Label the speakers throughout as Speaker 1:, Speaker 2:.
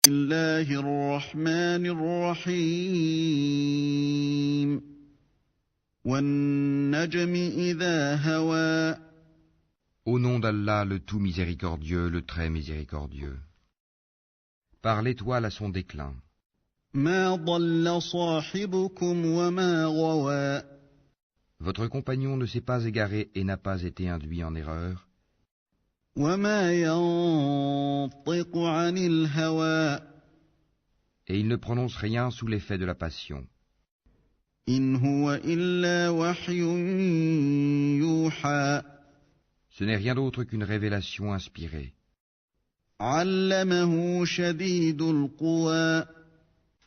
Speaker 1: الله الرحمن الرحيم والنجم إذا هوى
Speaker 2: Au nom d'Allah, le tout miséricordieux, le très miséricordieux. Par l'étoile à son déclin.
Speaker 1: ما ضل صاحبكم وما غوى
Speaker 2: Votre compagnon ne s'est pas égaré et n'a pas été induit en erreur.
Speaker 1: وما ينطق عن الهوى
Speaker 2: Et il ne prononce rien sous l'effet de la passion.
Speaker 1: إن هو إلا وحي يوحى
Speaker 2: Ce n'est rien d'autre qu'une révélation inspirée,
Speaker 1: علمه شديد القوى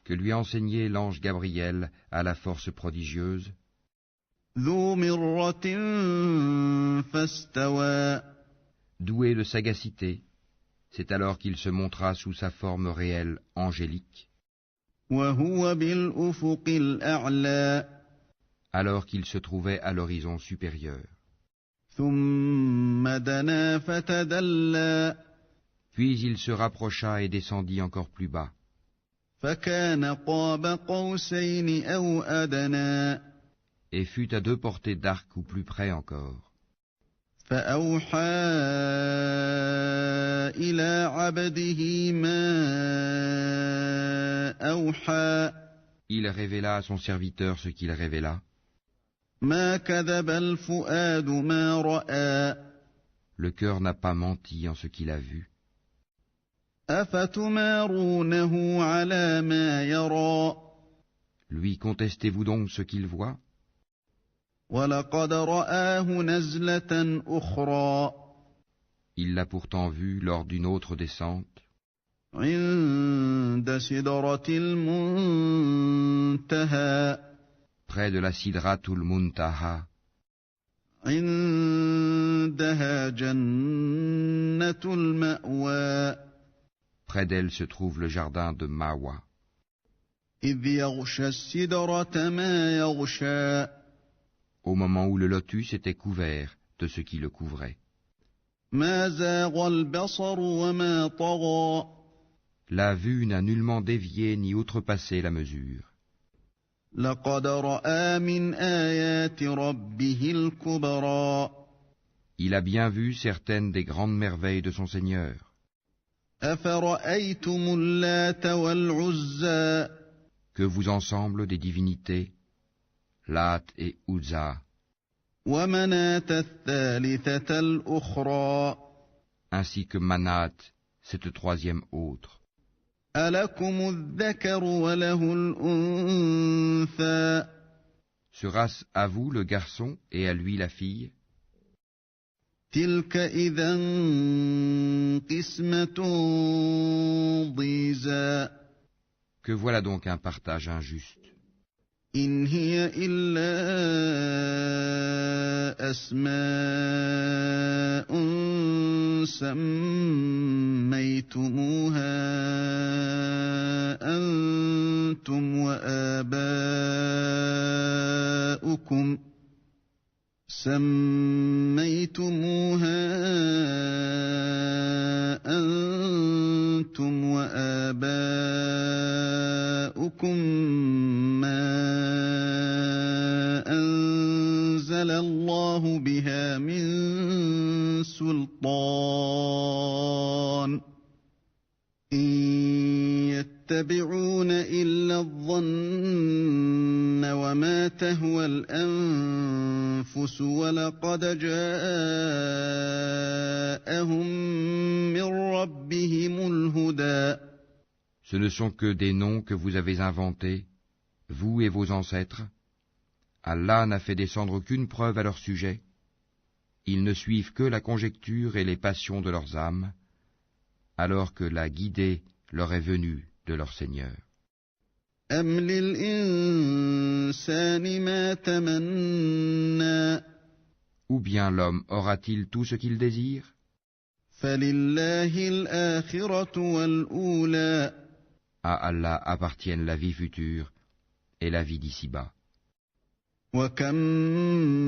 Speaker 2: que lui a enseigné l'ange Gabriel à la force prodigieuse,
Speaker 1: ذو مرة فاستوى
Speaker 2: doué de sagacité. C'est alors qu'il se montra sous sa forme réelle angélique,
Speaker 1: وهو بالأفق الأعلى
Speaker 2: alors qu'il se trouvait à l'horizon supérieur.
Speaker 1: ثم دنا فتدلى
Speaker 2: Puis il se rapprocha et descendit encore plus bas.
Speaker 1: فكان قاب قوسين أو أدنى
Speaker 2: Et fut à 2 portées d'arc ou plus près encore.
Speaker 1: فأوحى إلى عبده ما أوحى
Speaker 2: Il révéla à son serviteur ce qu'il révéla.
Speaker 1: ما كذب الفؤاد ما رأى
Speaker 2: Le cœur n'a pas menti en ce qu'il a vu.
Speaker 1: أفتمارونه على ما يرى
Speaker 2: Lui contestez-vous donc ce qu'il voit?
Speaker 1: ولقد رآه نزلة أخرى
Speaker 2: Il l'a pourtant vu lors d'une autre descente,
Speaker 1: عند سدرة المنتهى
Speaker 2: près de la Sidratul Muntaha.
Speaker 1: عندها جنة المأوى
Speaker 2: Près d'elle se trouve le jardin de Mawa.
Speaker 1: إذ يغشى السدرة ما يغشى
Speaker 2: Au moment où le lotus était couvert de ce qui le couvrait.
Speaker 1: ما زاغ البصر وما طغى
Speaker 2: La vue n'a nullement dévié ni outrepassé la mesure.
Speaker 1: لقد رأى من آيات ربه الكبرى
Speaker 2: Il a bien vu certaines des grandes merveilles de son Seigneur.
Speaker 1: أفرأيتم اللات والعزى
Speaker 2: Que vous ensemble des divinités, Lat et Uzza,
Speaker 1: ومناة الثالثة الأخرى
Speaker 2: ainsi que Manat, cette troisième autre.
Speaker 1: ألكم الذكر وله الأنثى
Speaker 2: Sera-ce à vous le garçon et à lui la fille?
Speaker 1: تلك إذا قسمة ضيزى
Speaker 2: Que voilà donc un partage injuste.
Speaker 1: إن هي إلا أسماء سميتموها أنتم وآباؤكم ما أنزل الله بها من سلطان إن يتبعون إلا الظن وما تهوى الأنفس ولقد جاءهم من ربهم الهدى
Speaker 2: Ce ne sont que des noms que vous avez inventés, vous et vos ancêtres. Allah n'a fait descendre aucune preuve à leur sujet. Ils ne suivent que la conjecture et les passions de leurs âmes, alors que la guidée leur est venue de leur Seigneur.
Speaker 1: أم للإنسان ما تمنى
Speaker 2: Ou bien l'homme aura-t-il tout ce qu'il désire?
Speaker 1: فلله الآخرة والأولى
Speaker 2: À Allah appartiennent la vie future et la vie d'ici-bas.
Speaker 1: وكم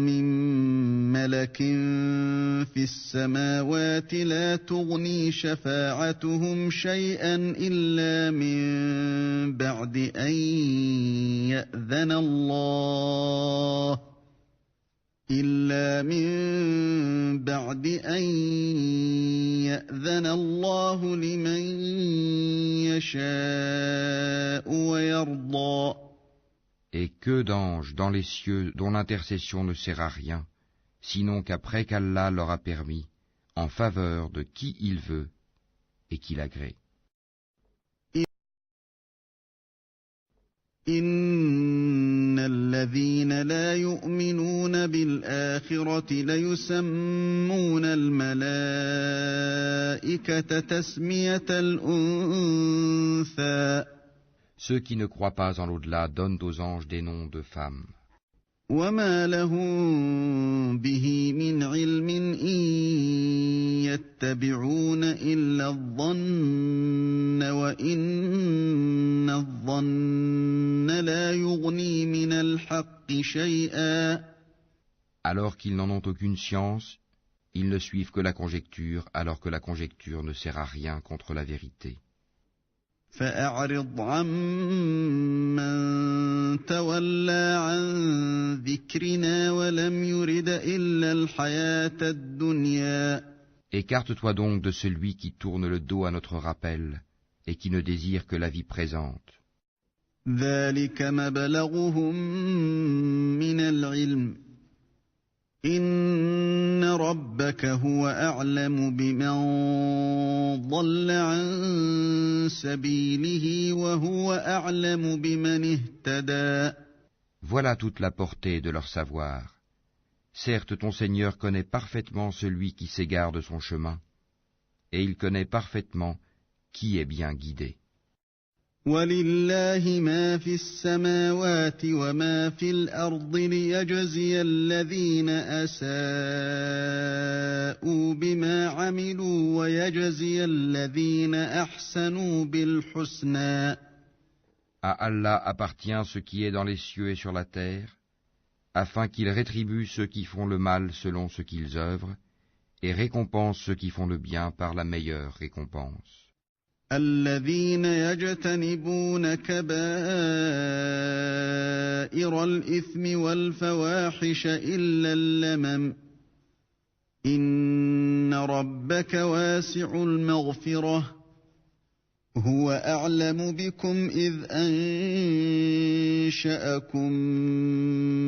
Speaker 1: من ملك في السماوات لا تغني شفاعتهم شيئا إلا من بعد أن يأذن الله لمن يشاء ويرضى.
Speaker 2: Et que d'anges dans les cieux dont l'intercession ne sert à rien, sinon qu'après qu'Allah leur a permis, en faveur de qui il veut et qu'il agrée.
Speaker 1: إن الذين لا يؤمنون بالآخرة ليسمون الملائكة تسمية الأنثى.
Speaker 2: Ceux qui ne croient pas en l'au-delà donnent aux anges des noms de femmes.
Speaker 1: وما لهم به من علم إن يتبعون إلا الظن وإن الظن لا يغني من الحق شيئا.
Speaker 2: Alors qu'ils n'en ont aucune science, ils ne suivent que la conjecture, alors que la conjecture ne sert à rien contre la vérité.
Speaker 1: فأعرض عمن تولى عن ذكرنا ولم يرد إلا الحياة الدنيا.
Speaker 2: Écarte-toi donc de celui qui tourne le dos à notre rappel et qui ne désire que la vie présente.
Speaker 1: ذلك مبلغهم من العلم إن ربك هو أعلم بمن ضل عن سبيله وهو أعلم بمن اهتدى.
Speaker 2: Voilà toute la portée de leur savoir. Certes, ton Seigneur connaît parfaitement celui qui s'égare de son chemin, et il connaît parfaitement qui est bien guidé.
Speaker 1: ولله ما في السماوات وما في الأرض ليجزي الذين أساءوا بما عملوا ويجزي الذين أحسنوا بالحسنى.
Speaker 2: À Allah appartient ce qui est dans les cieux et sur la terre, afin qu'il rétribue ceux qui font le mal selon ce qu'ils œuvrent, et récompense ceux qui font le bien par la meilleure récompense.
Speaker 1: الذين يجتنبون كبائر الإثم والفواحش إلا اللمم إن ربك واسع المغفرة هو أعلم بكم إذ أنشأكم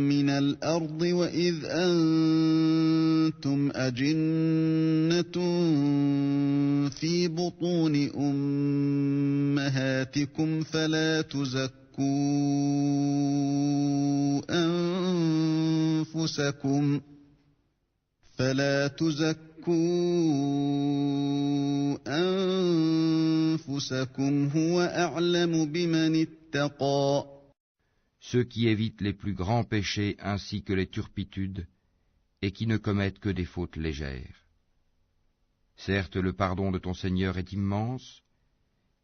Speaker 1: من الأرض وإذ أنتم أجنة في بطون أمهاتكم فلا تزكوا أنفسكم هو أعلم بمن اتقى.
Speaker 2: Ceux qui évitent les plus grands péchés ainsi que les turpitudes, et qui ne commettent que des fautes légères. Certes, le pardon de ton Seigneur est immense,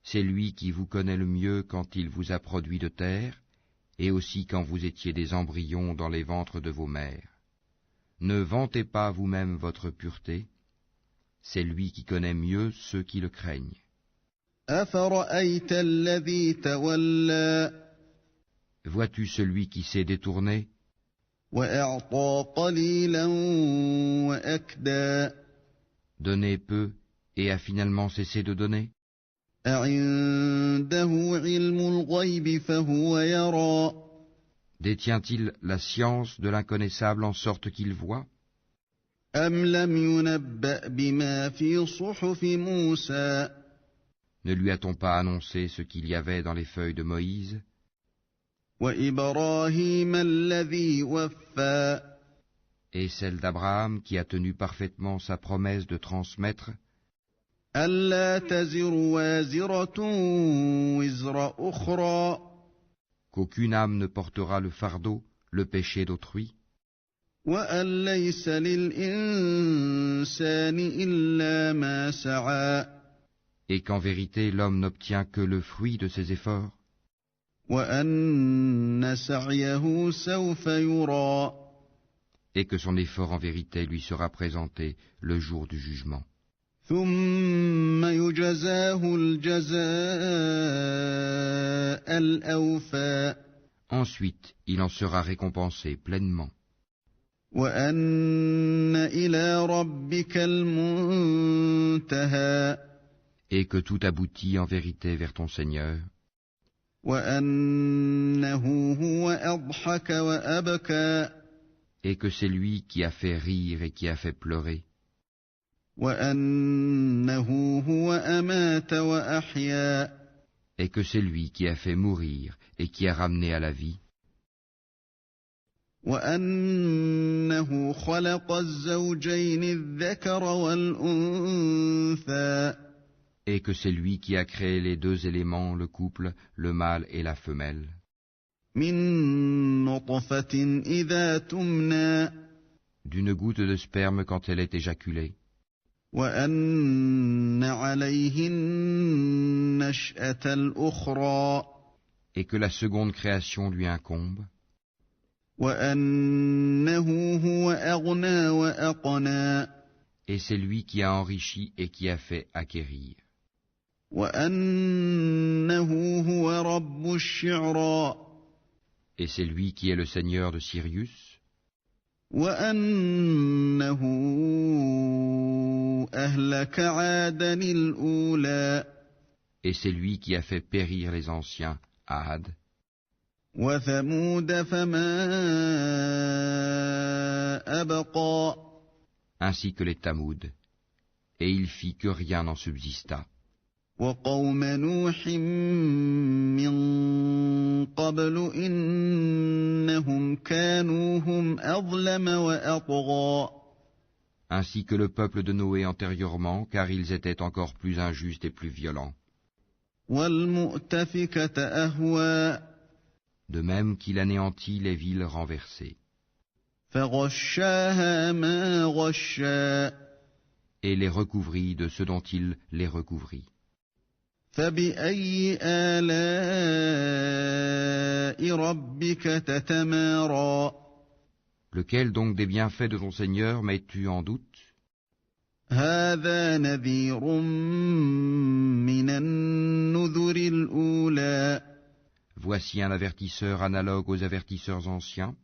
Speaker 2: c'est lui qui vous connaît le mieux quand il vous a produit de terre, et aussi quand vous étiez des embryons dans les ventres de vos mères. Ne vantez pas vous-même votre pureté, c'est lui qui connaît mieux ceux qui le craignent.
Speaker 1: أفرأيت الذي تولى
Speaker 2: Vois-tu celui qui s'est détourné
Speaker 1: وأعطى قليلا وأكدى
Speaker 2: donné peu et a finalement cessé de donner?
Speaker 1: أعنده علم الغيب فهو يرى
Speaker 2: Détient-il la science de l'inconnaissable en sorte qu'il voit?
Speaker 1: أم لم ينبأ بما في صحف موسى
Speaker 2: Ne lui a-t-on pas annoncé ce qu'il y avait dans les feuilles de Moïse
Speaker 1: وإبراهيم الذي وفى
Speaker 2: et celle d'Abraham qui a tenu parfaitement sa promesse de transmettre?
Speaker 1: ألا تزر وازرة وزر أخرى
Speaker 2: Qu'aucune âme ne portera le fardeau, le péché d'autrui,
Speaker 1: وأن ليس للإنسان إلا ما سعى
Speaker 2: et qu'en vérité l'homme n'obtient que le fruit de ses efforts.
Speaker 1: وأن سعيه سوف يرى
Speaker 2: et que son effort en vérité lui sera présenté le jour du jugement.
Speaker 1: ثم يجزاه الجزاء الأوفى
Speaker 2: Ensuite, il en sera récompensé pleinement.
Speaker 1: وأن إلى ربك المنتهى
Speaker 2: Et que tout aboutit en vérité vers ton Seigneur,
Speaker 1: وأنه هو أضحك وأبكى
Speaker 2: et que c'est lui qui a fait rire et qui a fait pleurer,
Speaker 1: وأنه هو أمات وأحيا
Speaker 2: et que c'est lui qui a fait mourir et qui a ramené à la vie,
Speaker 1: وأنه خلق الزوجين الذكر والأنثى
Speaker 2: et que c'est lui qui a créé les deux éléments, le couple, le mâle et la femelle,
Speaker 1: من نطفة إذا تمنى
Speaker 2: d'une goutte de sperme quand elle est éjaculée,
Speaker 1: وأن عليه النشأة الأخرى
Speaker 2: et que la seconde création lui incombe,
Speaker 1: وأنه هو أغنى وأقنى
Speaker 2: et c'est lui qui a enrichi et qui a fait acquérir,
Speaker 1: وأنه هو رب الشعرى
Speaker 2: et c'est lui qui est le Seigneur de Sirius,
Speaker 1: وأنه أهلك عادا الأولى
Speaker 2: et c'est lui qui a fait périr les anciens, Had,
Speaker 1: وثمود فما أبقى
Speaker 2: ainsi que les Tamouds, et il fit que rien n'en subsista,
Speaker 1: وقوم نوح من قبل إنهم كانوا هم أظلم وأطغى
Speaker 2: ainsi que le peuple de Noé antérieurement, car ils étaient encore plus injustes et plus violents,
Speaker 1: والمؤتفكة أهوى
Speaker 2: de même qu'il anéantit les villes renversées,
Speaker 1: فغشاها ما غشا
Speaker 2: et les recouvrit de ce dont il les recouvrit.
Speaker 1: فبأي آلاء ربك تتمارى
Speaker 2: Lequel donc des bienfaits de ton Seigneur mets-tu en doute?
Speaker 1: هذا نذير من النذر الأولى
Speaker 2: Voici un avertisseur analogue aux avertisseurs anciens,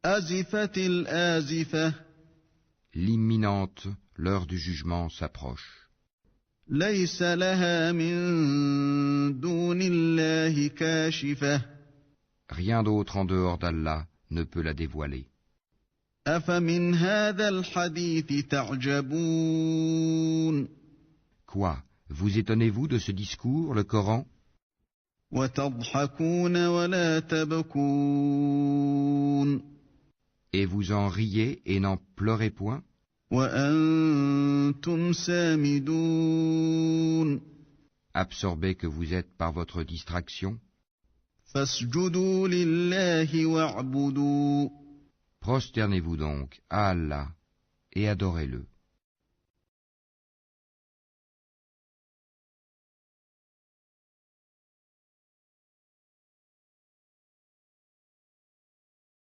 Speaker 1: أزفت الآزفة
Speaker 2: l'imminente, l'heure du jugement s'approche.
Speaker 1: ليس لها من دون الله كاشفة
Speaker 2: Rien d'autre en dehors d'Allah ne peut la dévoiler.
Speaker 1: أفمن هذا الحديث تعجبون
Speaker 2: Quoi? Vous étonnez-vous de ce discours, le Coran?
Speaker 1: وتضحكون ولا تبكون
Speaker 2: Et vous en riez et n'en pleurez point?
Speaker 1: وأنتم سامدون
Speaker 2: Absorbés que vous êtes par votre distraction,
Speaker 1: فاسجدوا لله واعبدوا
Speaker 2: prosternez-vous donc à Allah et adorez-le.